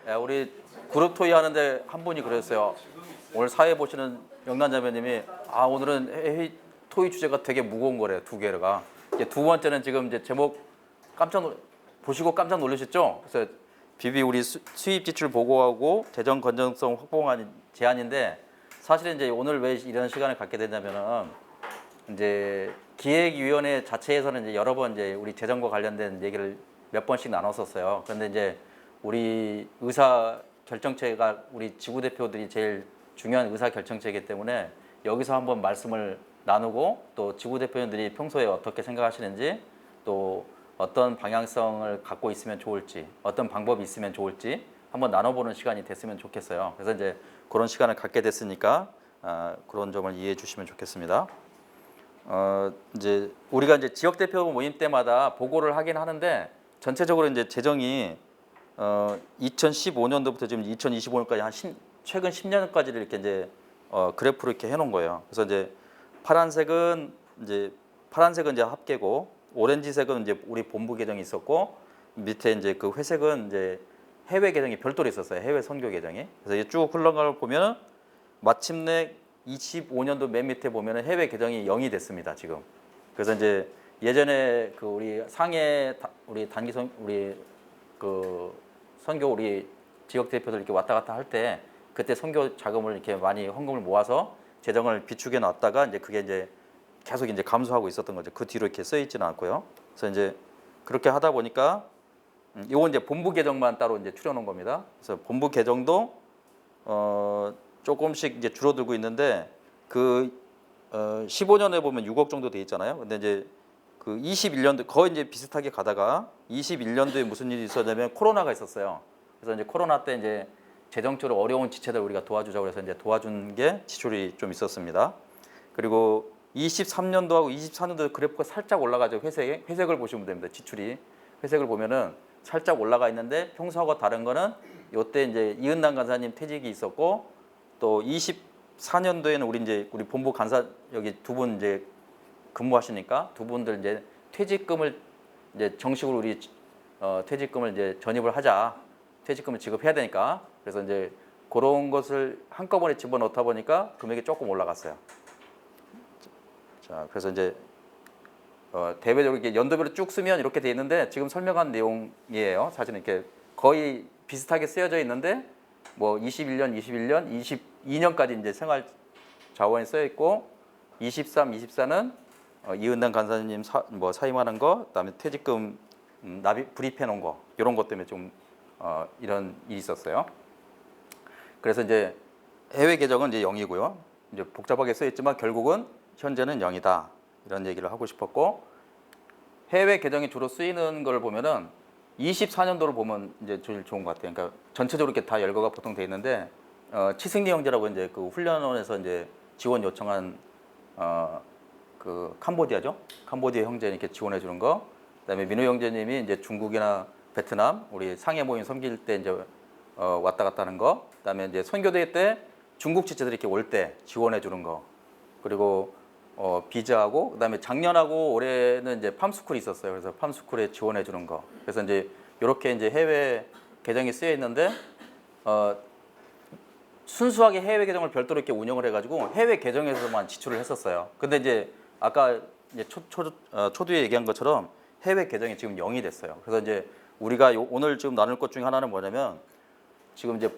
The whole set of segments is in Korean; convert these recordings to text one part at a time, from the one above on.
우리 그룹 토의 하는데 한 분이 그랬어요. 오늘 사회 보시는 영란자매님이 오늘은 회의 토의 주제가 되게 무거운 거래요. 두 개가. 이제 두 번째는 지금 이제 제목 보시고 깜짝 놀라셨죠? 그래서 비비 우리 수입 지출 보고하고 재정 건전성 확보하는 제안인데 사실은 이제 오늘 왜 이런 시간을 갖게 되냐면은 이제 기획위원회 자체에서는 이제 여러 번 이제 우리 재정과 관련된 얘기를 몇 번씩 나눴었어요. 그런데 이제 우리 의사 결정체가 우리 지구 대표들이 제일 중요한 의사 결정체이기 때문에 여기서 한번 말씀을 나누고 또 지구 대표님들이 평소에 어떻게 생각하시는지 또 어떤 방향성을 갖고 있으면 좋을지 어떤 방법이 있으면 좋을지 한번 나눠보는 시간이 됐으면 좋겠어요. 그래서 이제 그런 시간을 갖게 됐으니까 그런 점을 이해해 주시면 좋겠습니다. 이제 우리가 이제 지역 대표 모임 때마다 보고를 하긴 하는데 전체적으로 이제 재정이 2015년도부터 지금 2025년까지 최근 10년까지를 이렇게 이제 그래프로 이렇게 해놓은 거예요. 그래서 이제 파란색은 이제 합계고 오렌지색은 이제 우리 본부 계정이 있었고 밑에 이제 그 회색은 이제 해외 계정이 별도로 있었어요. 해외 선교 계정이. 그래서 이게 쭉 흘러가는 걸 보면 마침내 25년도 맨 밑에 보면 해외 계정이 0이 됐습니다. 지금. 그래서 이제 예전에 그 우리 상해 우리 단기선 우리 그 선교 우리 지역 대표들 이렇게 왔다 갔다 할 때 그때 선교 자금을 이렇게 많이 헌금을 모아서 재정을 비축해 놨다가 이제 그게 이제 계속 이제 감소하고 있었던 거죠. 그 뒤로 이렇게 써 있지는 않고요. 그래서 이제 그렇게 하다 보니까 이건 이제 본부 계정만 따로 이제 추려놓은 겁니다. 그래서 본부 계정도 조금씩 이제 줄어들고 있는데 그 15년에 보면 6억 정도 돼 있잖아요. 근데 이제 그 21년도 거의 이제 비슷하게 가다가 21년도에 무슨 일이 있었냐면 코로나가 있었어요. 그래서 이제 코로나 때 이제 재정적으로 어려운 지체들 우리가 도와주자고 해서 이제 도와준 게 지출이 좀 있었습니다. 그리고 23년도하고 24년도 그래프가 살짝 올라가죠. 회색을 보시면 됩니다. 지출이 회색을 보면은 살짝 올라가 있는데 평소하고 다른 거는 요때 이제 이은남 간사님 퇴직이 있었고 또 24년도에는 우리 본부 간사 여기 두 분 이제 근무하시니까 두 분들 이제 퇴직금을 이제 정식으로 우리 퇴직금을 이제 전입을 하자. 퇴직금을 지급해야 되니까. 그래서 이제 그런 것을 한꺼번에 집어넣다 보니까 금액이 조금 올라갔어요. 자, 그래서 이제 대외적으로 이렇게 연도별로 쭉 쓰면 이렇게 돼 있는데 지금 설명한 내용이에요. 사실은 이렇게 거의 비슷하게 쓰여져 있는데 뭐 21년, 22년까지 이제 생활 자원이 쓰여 있고 23, 24는 이은남 간사님 사임하는 거, 그다음에 퇴직금 불입해 놓은 거 이런 것 때문에 좀 이런 일이 있었어요. 그래서 이제 해외 계정은 이제 0이고요. 이제 복잡하게 쓰여 있지만 결국은 현재는 0이다. 이런 얘기를 하고 싶었고 해외 계정이 주로 쓰이는 걸 보면은 24년도를 보면 이제 제일 좋은 것 같아요. 그러니까 전체적으로 이렇게 다 열거가 보통 돼 있는데 치승리 형제라고 이제 그 훈련원에서 이제 지원 요청한 그 캄보디아죠. 캄보디아 형제 이렇게 지원해 주는 거. 그다음에 민호 형제님이 이제 중국이나 베트남 우리 상해 모임 섬길 때 이제 왔다 갔다 하는 거. 그다음에 이제 선교대 때 중국 지체들이 이렇게 올 때 지원해 주는 거. 그리고 비자하고 그다음에 작년하고 올해는 이제 팜스쿨이 있었어요. 그래서 팜스쿨에 지원해 주는 거. 그래서 이제 이렇게 이제 해외 계정이 쓰여 있는데 순수하게 해외 계정을 별도로 이렇게 운영을 해가지고 해외 계정에서만 지출을 했었어요. 근데 이제 아까 이제 초두에 얘기한 것처럼 해외 계정이 지금 0이 됐어요. 그래서 이제 우리가 오늘 지금 나눌 것 중에 하나는 뭐냐면 지금 이제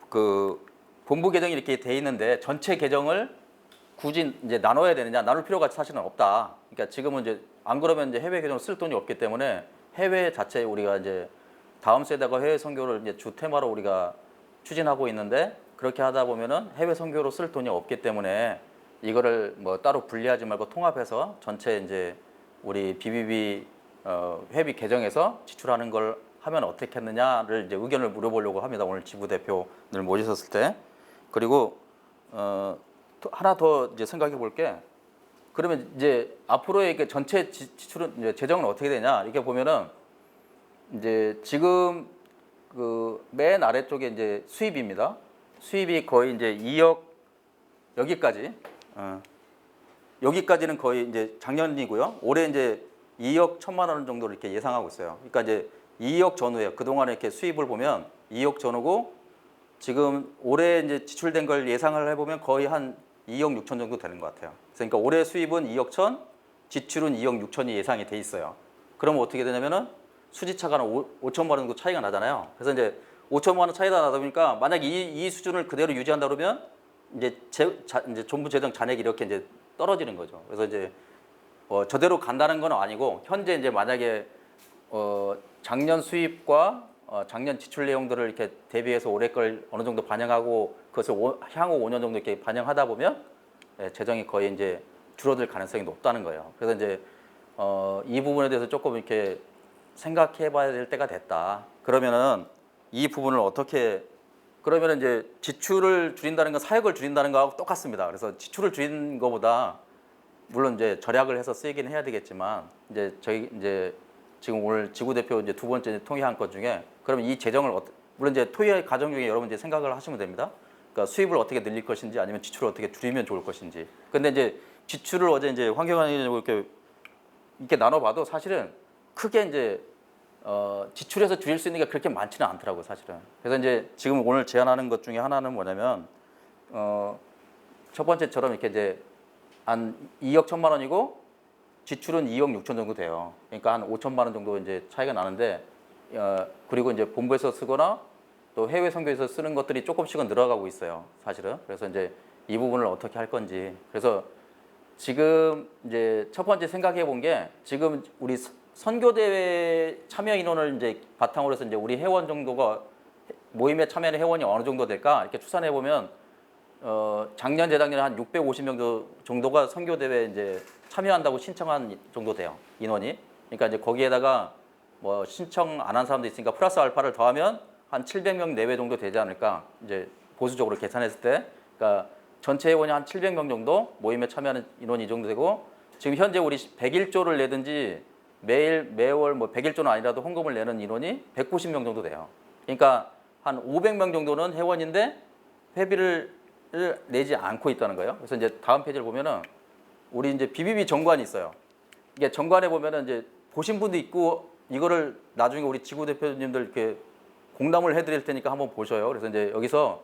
그 본부 계정이 이렇게 돼 있는데 전체 계정을 굳이 이제 나눠야 되느냐? 나눌 필요가 사실은 없다. 그러니까 지금은 이제 안 그러면 이제 해외 계정을 쓸 돈이 없기 때문에 해외 자체에 우리가 이제 다음 세대가 해외 선교를 이제 주 테마로 우리가 추진하고 있는데 그렇게 하다 보면은 해외 선교로 쓸 돈이 없기 때문에 이거를 뭐 따로 분리하지 말고 통합해서 전체 이제 우리 BBB 회비 계정에서 지출하는 걸 하면 어떻겠느냐를 이제 의견을 물어보려고 합니다. 오늘 지부 대표들 모셨을 때. 그리고 하나 더 이제 생각해 볼 게 그러면 이제 앞으로의 그 전체 지출은 이제 재정은 어떻게 되냐 이렇게 보면은 이제 지금 그 맨 아래쪽에 이제 수입입니다. 수입이 거의 이제 2억 여기까지는 거의 이제 작년이고요. 올해 이제 2억 1천만 원 정도를 이렇게 예상하고 있어요. 그러니까 이제 2억 전후에 그동안에 이렇게 수입을 보면 2억 전후고 지금 올해 이제 지출된 걸 예상을 해보면 거의 한 2억 6천 정도 되는 것 같아요. 그러니까 올해 수입은 2억 천, 지출은 2억 6천이 예상이 돼 있어요. 그러면 어떻게 되냐면은 수지차가 한 5천만 원 정도 차이가 나잖아요. 그래서 이제 5천만 원 차이가 나다 보니까 만약 이 수준을 그대로 유지한다 그러면 이제 이제 정부 재정 잔액이 이렇게 이제 떨어지는 거죠. 그래서 이제 저대로 간다는 건 아니고 현재 이제 만약에 작년 수입과 작년 지출 내용들을 이렇게 대비해서 올해 걸 어느 정도 반영하고 그것을 향후 5년 정도 이렇게 반영하다 보면 재정이 거의 이제 줄어들 가능성이 높다는 거예요. 그래서 이제 이 부분에 대해서 조금 이렇게 생각해봐야 될 때가 됐다. 그러면은 이 부분을 어떻게 그러면은 이제 지출을 줄인다는 건 사역을 줄인다는 거하고 똑같습니다. 그래서 지출을 줄이는 것보다 물론 이제 절약을 해서 쓰이긴 해야 되겠지만 이제 저희 이제 지금 오늘 지구 대표 이제 두 번째 통일한 것 중에 그러면 이 재정을 물론 이제 토의 과정 중에 여러분 이제 생각을 하시면 됩니다. 그러니까 수입을 어떻게 늘릴 것인지 아니면 지출을 어떻게 줄이면 좋을 것인지. 근데 이제 지출을 어제 이제 황교안이 이렇게 나눠봐도 사실은 크게 이제 지출해서 줄일 수 있는 게 그렇게 많지는 않더라고요, 사실은. 그래서 이제 지금 오늘 제안하는 것 중에 하나는 뭐냐면 첫 번째처럼 이렇게 이제 한 2억 1천만 원이고 지출은 2억 6천 정도 돼요. 그러니까 한 5천만 원 정도 이제 차이가 나는데 그리고 이제 본부에서 쓰거나 또 해외 선교에서 쓰는 것들이 조금씩은 늘어가고 있어요, 사실은. 그래서 이제 이 부분을 어떻게 할 건지. 그래서 지금 이제 첫 번째 생각해 본 게 지금 우리 선교대회 참여 인원을 이제 바탕으로 해서 이제 우리 회원 정도가 모임에 참여하는 회원이 어느 정도 될까 이렇게 추산해 보면 작년 재작년에 한 650명 정도가 선교대회 이제 참여한다고 신청한 정도 돼요, 인원이. 그러니까 이제 거기에다가 뭐 신청 안 한 사람도 있으니까 플러스 알파를 더하면 한 700명 내외 정도 되지 않을까 이제 보수적으로 계산했을 때. 그러니까 전체 회원이 한 700명 정도 모임에 참여하는 인원이 이 정도 되고 지금 현재 우리 101조를 내든지 매월 뭐 101조는 아니라도 헌금을 내는 인원이 190명 정도 돼요. 그러니까 한 500명 정도는 회원인데 회비를 내지 않고 있다는 거예요. 그래서 이제 다음 페이지를 보면은 우리 이제 BBB 정관이 있어요. 이게 정관에 보면은 이제 보신 분도 있고 이거를 나중에 우리 지구 대표님들 이렇게 공담을 해드릴 테니까 한번 보셔요. 그래서 이제 여기서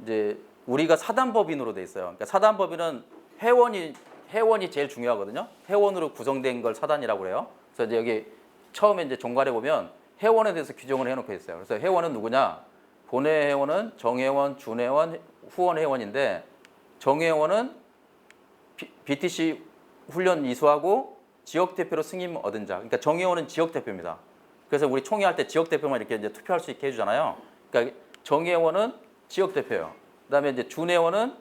이제 우리가 사단법인으로 돼 있어요. 그러니까 사단법인은 회원이 제일 중요하거든요. 회원으로 구성된 걸 사단이라고 그래요. 그래서 이제 여기 처음에 이제 정관에 보면 회원에 대해서 규정을 해놓고 있어요. 그래서 회원은 누구냐? 본회 회원은 정회원, 준회원, 후원 회원인데 정회원은 BTC 훈련 이수하고 지역 대표로 승인 얻은 자. 그러니까 정회원은 지역 대표입니다. 그래서 우리 총회할 때 지역 대표만 이렇게 이제 투표할 수 있게 해주잖아요. 그러니까 정회원은 지역 대표예요. 그다음에 이제 준회원은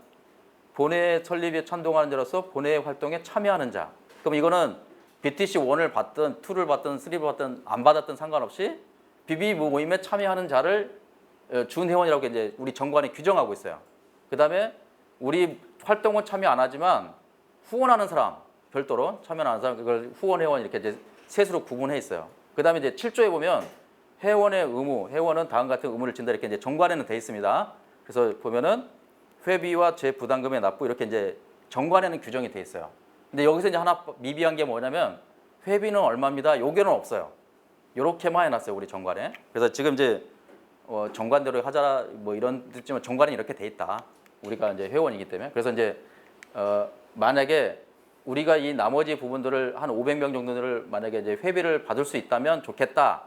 본회 설립에 찬동하는 자로서 본회 활동에 참여하는 자. 그럼 이거는 BTC 1을 받든 2를 받든 3를 받든 안 받았든 상관없이 BB 모임에 참여하는 자를 준회원이라고 이제 우리 정관이 규정하고 있어요. 그다음에 우리 활동은 참여 안 하지만 후원하는 사람 별도로 참여하는 사람 그걸 후원 회원 이렇게 이제 셋으로 구분해 있어요. 그다음에 이제 7조에 보면 회원의 의무, 회원은 다음 같은 의무를 진다 이렇게 이제 정관에는 돼 있습니다. 그래서 보면은 회비와 재부담금의 납부 이렇게 이제 정관에는 규정이 돼 있어요. 근데 여기서 이제 하나 미비한 게 뭐냐면 회비는 얼마입니다. 요게는 없어요. 요렇게만 해놨어요, 우리 정관에. 그래서 지금 이제 정관대로 하자 뭐 이런 뜻지만 정관이 이렇게 돼 있다. 우리가 이제 회원이기 때문에. 그래서 이제 만약에 우리가 이 나머지 부분들을 한 500명 정도를 만약에 이제 회비를 받을 수 있다면 좋겠다.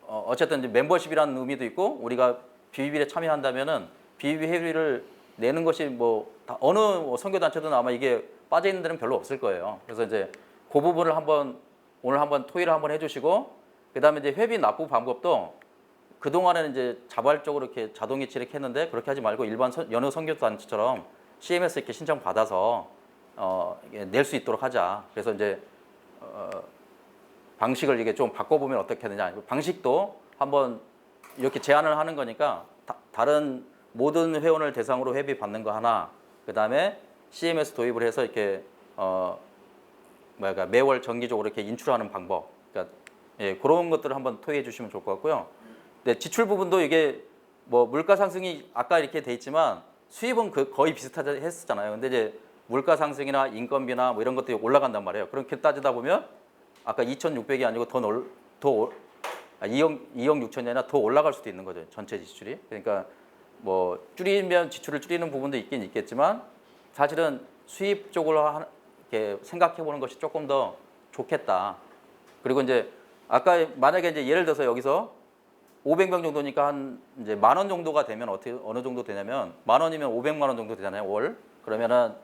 어쨌든 이제 멤버십이라는 의미도 있고 우리가 BBB에 참여한다면은 BBB 회비를 내는 것이 뭐 어느 선교단체든 아마 이게 빠져 있는 데는 별로 없을 거예요. 그래서 이제 그 부분을 오늘 한번 토의를 한번 해주시고 그다음에 이제 회비 납부 방법도 그 동안에는 이제 자발적으로 이렇게 자동이체 이렇게 했는데 그렇게 하지 말고 일반 여느 선교단체처럼 CMS 이렇게 신청 받아서 낼 수 있도록 하자. 그래서 이제 방식을 이게 좀 바꿔보면 어떻게 되느냐. 방식도 한번 이렇게 제안을 하는 거니까 다른 모든 회원을 대상으로 회비 받는 거 하나. 그 다음에 CMS 도입을 해서 이렇게 매월 정기적으로 이렇게 인출하는 방법. 그러니까 그런 것들을 한번 토의해 주시면 좋을 것 같고요. 네, 지출 부분도 이게 뭐 물가 상승이 아까 이렇게 돼 있지만 수입은 거의 비슷하다 했었잖아요. 근데 이제 물가 상승이나 인건비나 뭐 이런 것들이 올라간단 말이에요. 그렇게 따지다 보면 아까 2,600이 아니고 2억 6천이 아니라 더 올라갈 수도 있는 거죠. 전체 지출이. 그러니까 뭐 줄이면 지출을 줄이는 부분도 있긴 있겠지만 사실은 수입 쪽으로 이렇게 생각해 보는 것이 조금 더 좋겠다. 그리고 이제 아까 만약에 이제 예를 들어서 여기서 500명 정도니까 한 이제 10,000원 정도가 되면 어떻게 어느 정도 되냐면 10,000원이면 500만 원 정도 되잖아요, 월. 그러면은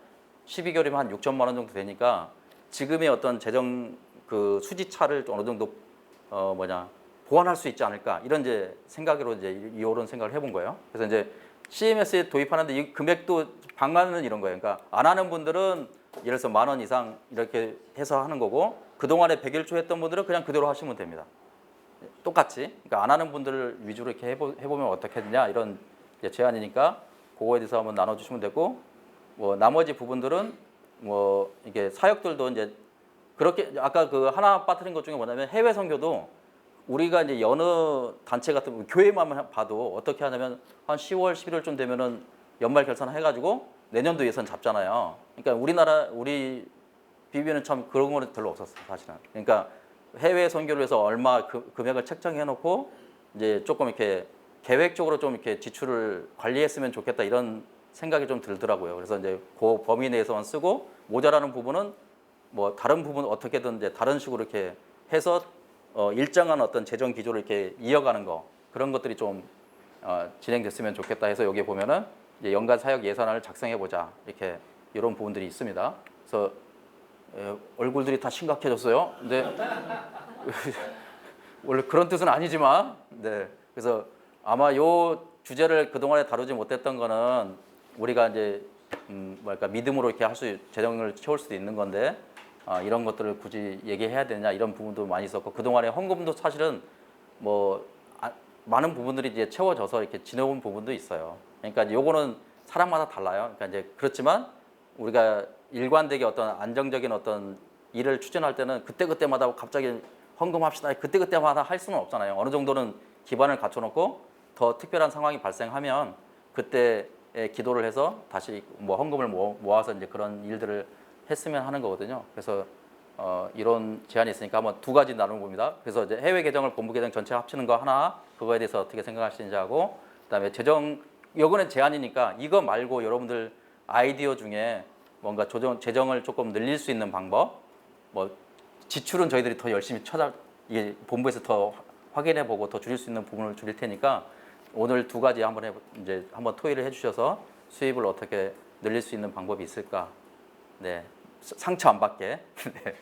12개월이면 한 6천만 원 정도 되니까 지금의 어떤 재정 그 수지 차를 어느 정도 보완할 수 있지 않을까 이런 이제 생각으로 이제 이런 생각을 해본 거예요. 그래서 이제 CMS에 도입하는데 이 금액도 방안은 이런 거예요. 그러니까 안 하는 분들은 예를 들어서 10,000원 이상 이렇게 해서 하는 거고 그동안에 100일초 했던 분들은 그냥 그대로 하시면 됩니다. 똑같이. 그러니까 안 하는 분들을 위주로 이렇게 해보면 어떻겠냐 이런 이제 제안이니까 그거에 대해서 한번 나눠주시면 되고 뭐 나머지 부분들은 뭐 이게 사역들도 이제 그렇게 아까 그 하나 빠뜨린 것 중에 뭐냐면 해외 선교도 우리가 이제 여느 단체 같은 교회만 봐도 어떻게 하냐면 한 10월, 11월쯤 되면은 연말 결산 해가지고 내년도 예산 잡잖아요. 그러니까 우리 비비는 참 그런 거는 별로 없었어요, 사실은. 그러니까 해외 선교를 해서 얼마 금액을 책정해 놓고 이제 조금 이렇게 계획적으로 좀 이렇게 지출을 관리했으면 좋겠다 이런 생각이 좀 들더라고요. 그래서 이제 그 범위 내에서만 쓰고 모자라는 부분은 뭐 다른 부분 어떻게든 이제 다른 식으로 이렇게 해서 일정한 어떤 재정 기조를 이렇게 이어가는 거 그런 것들이 좀 진행됐으면 좋겠다 해서 여기 보면은 이제 연간 사역 예산안을 작성해 보자 이렇게 이런 부분들이 있습니다. 그래서 얼굴들이 다 심각해졌어요. 근데 원래 그런 뜻은 아니지만, 네. 그래서 아마 요 주제를 그 동안에 다루지 못했던 거는 우리가 이제 믿음으로 이렇게 재정을 채울 수도 있는 건데 이런 것들을 굳이 얘기해야 되냐 이런 부분도 많이 있었고 그 동안에 헌금도 사실은 뭐 많은 부분들이 이제 채워져서 이렇게 지내온 부분도 있어요. 그러니까 요거는 사람마다 달라요. 그러니까 이제 그렇지만 우리가 일관되게 어떤 안정적인 어떤 일을 추진할 때는 그때그때마다 갑자기 헌금합시다. 그때그때마다 할 수는 없잖아요. 어느 정도는 기반을 갖춰놓고 더 특별한 상황이 발생하면 그때 기도를 해서 다시 뭐 헌금을 모아서 이제 그런 일들을 했으면 하는 거거든요. 그래서 이런 제안이 있으니까 한번 두 가지 나눠 봅니다. 그래서 이제 해외 계정을 본부 계정 전체 합치는 거 하나 그거에 대해서 어떻게 생각하시는지 하고 그다음에 요거는 제안이니까 이거 말고 여러분들 아이디어 중에 뭔가 재정을 조금 늘릴 수 있는 방법, 뭐 지출은 저희들이 더 열심히 이게 본부에서 더 확인해보고 더 줄일 수 있는 부분을 줄일 테니까 오늘 두 가지 한번 토의를 해주셔서 수입을 어떻게 늘릴 수 있는 방법이 있을까? 네, 상처 안 받게 네,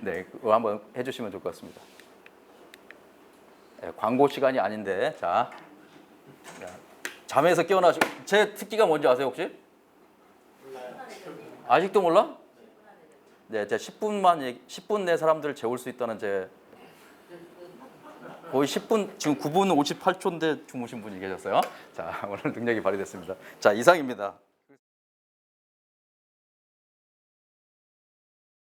네, 그거 한번 해주시면 좋을 것 같습니다. 네, 광고 시간이 아닌데 자, 잠에서 깨어나시고 제 특기가 뭔지 아세요 혹시? 아직도 몰라? 네, 제가 10분 내 사람들을 재울 수 있다는 제 거의 10분 지금 9분 58초인데 주무신 분이 계셨어요. 자, 오늘 능력이 발휘됐습니다. 자, 이상입니다.